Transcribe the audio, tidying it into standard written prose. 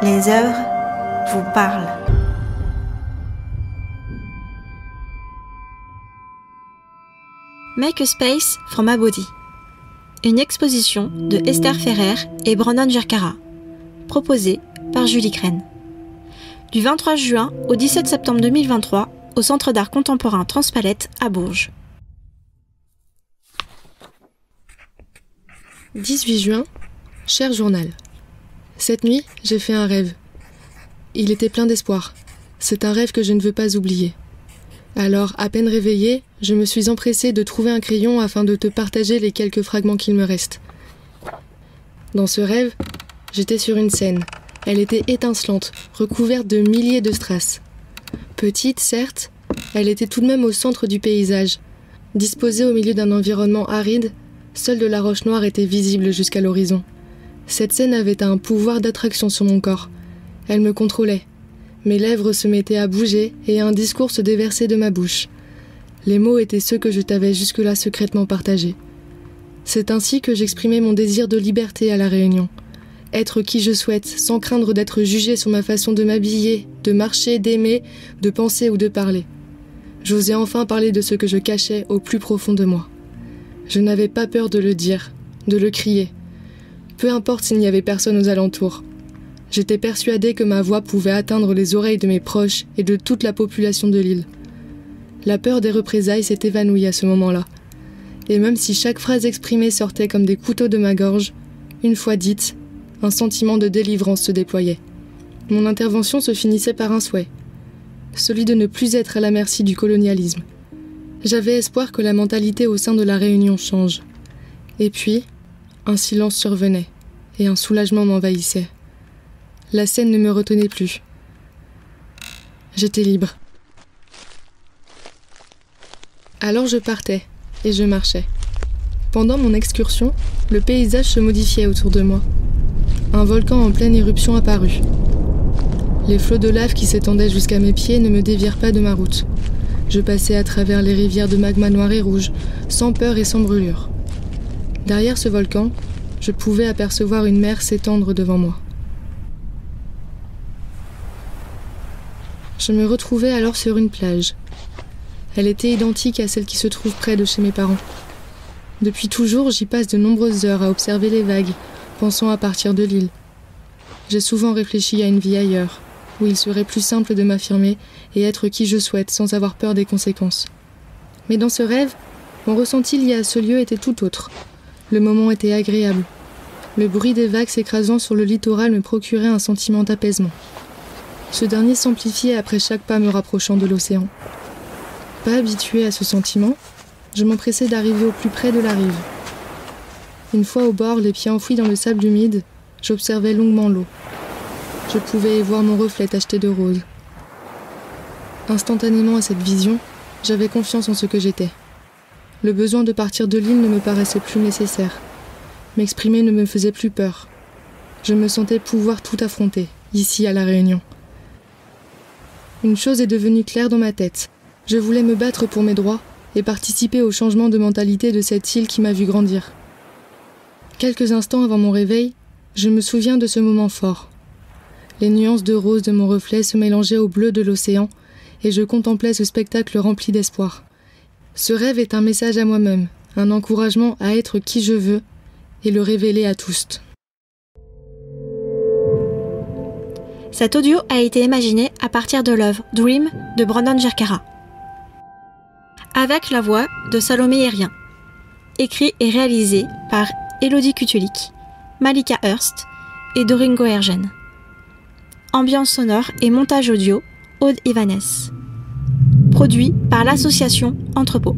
Les œuvres vous parlent. Make a Space from a Body. Une exposition de Esther Ferrer et Brandon Gurkara, proposée par Julie Crène. Du 23 juin au 17 septembre 2023 au Centre d'art contemporain Transpalette à Bourges. 18 juin, cher journal. Cette nuit, j'ai fait un rêve. Il était plein d'espoir. C'est un rêve que je ne veux pas oublier. Alors, à peine réveillée, je me suis empressée de trouver un crayon afin de te partager les quelques fragments qu'il me reste. Dans ce rêve, j'étais sur une scène. Elle était étincelante, recouverte de milliers de strass. Petite, certes, elle était tout de même au centre du paysage. Disposée au milieu d'un environnement aride, seule de la roche noire était visible jusqu'à l'horizon. Cette scène avait un pouvoir d'attraction sur mon corps. Elle me contrôlait. Mes lèvres se mettaient à bouger et un discours se déversait de ma bouche. Les mots étaient ceux que je t'avais jusque-là secrètement partagés. C'est ainsi que j'exprimais mon désir de liberté à La Réunion. Être qui je souhaite, sans craindre d'être jugée sur ma façon de m'habiller, de marcher, d'aimer, de penser ou de parler. J'osais enfin parler de ce que je cachais au plus profond de moi. Je n'avais pas peur de le dire, de le crier. Peu importe s'il n'y avait personne aux alentours. J'étais persuadée que ma voix pouvait atteindre les oreilles de mes proches et de toute la population de l'île. La peur des représailles s'est évanouie à ce moment-là. Et même si chaque phrase exprimée sortait comme des couteaux de ma gorge, une fois dite, un sentiment de délivrance se déployait. Mon intervention se finissait par un souhait, celui de ne plus être à la merci du colonialisme. J'avais espoir que la mentalité au sein de La Réunion change. Et puis, un silence survenait, et un soulagement m'envahissait. La scène ne me retenait plus. J'étais libre. Alors je partais, et je marchais. Pendant mon excursion, le paysage se modifiait autour de moi. Un volcan en pleine éruption apparut. Les flots de lave qui s'étendaient jusqu'à mes pieds ne me dévièrent pas de ma route. Je passais à travers les rivières de magma noir et rouge, sans peur et sans brûlure. Derrière ce volcan, je pouvais apercevoir une mer s'étendre devant moi. Je me retrouvais alors sur une plage. Elle était identique à celle qui se trouve près de chez mes parents. Depuis toujours, j'y passe de nombreuses heures à observer les vagues, pensant à partir de l'île. J'ai souvent réfléchi à une vie ailleurs, où il serait plus simple de m'affirmer et être qui je souhaite sans avoir peur des conséquences. Mais dans ce rêve, mon ressenti lié à ce lieu était tout autre. Le moment était agréable. Le bruit des vagues s'écrasant sur le littoral me procurait un sentiment d'apaisement. Ce dernier s'amplifiait après chaque pas me rapprochant de l'océan. Pas habituée à ce sentiment, je m'empressais d'arriver au plus près de la rive. Une fois au bord, les pieds enfouis dans le sable humide, j'observais longuement l'eau. Je pouvais y voir mon reflet tacheté de rose. Instantanément à cette vision, j'avais confiance en ce que j'étais. Le besoin de partir de l'île ne me paraissait plus nécessaire. M'exprimer ne me faisait plus peur. Je me sentais pouvoir tout affronter, ici à La Réunion. Une chose est devenue claire dans ma tête. Je voulais me battre pour mes droits et participer au changement de mentalité de cette île qui m'a vu grandir. Quelques instants avant mon réveil, je me souviens de ce moment fort. Les nuances de rose de mon reflet se mélangeaient au bleu de l'océan et je contemplais ce spectacle rempli d'espoir. Ce rêve est un message à moi-même, un encouragement à être qui je veux et le révéler à tous. Cet audio a été imaginé à partir de l'œuvre Dream de Brandon Gurkara, avec la voix de Salomé Hérien, écrit et réalisé par Elodie Kutulik, Malika Hurst et Doringo Ergen. Ambiance sonore et montage audio, Aude Ivanès. Produit par l'association Entrepôt.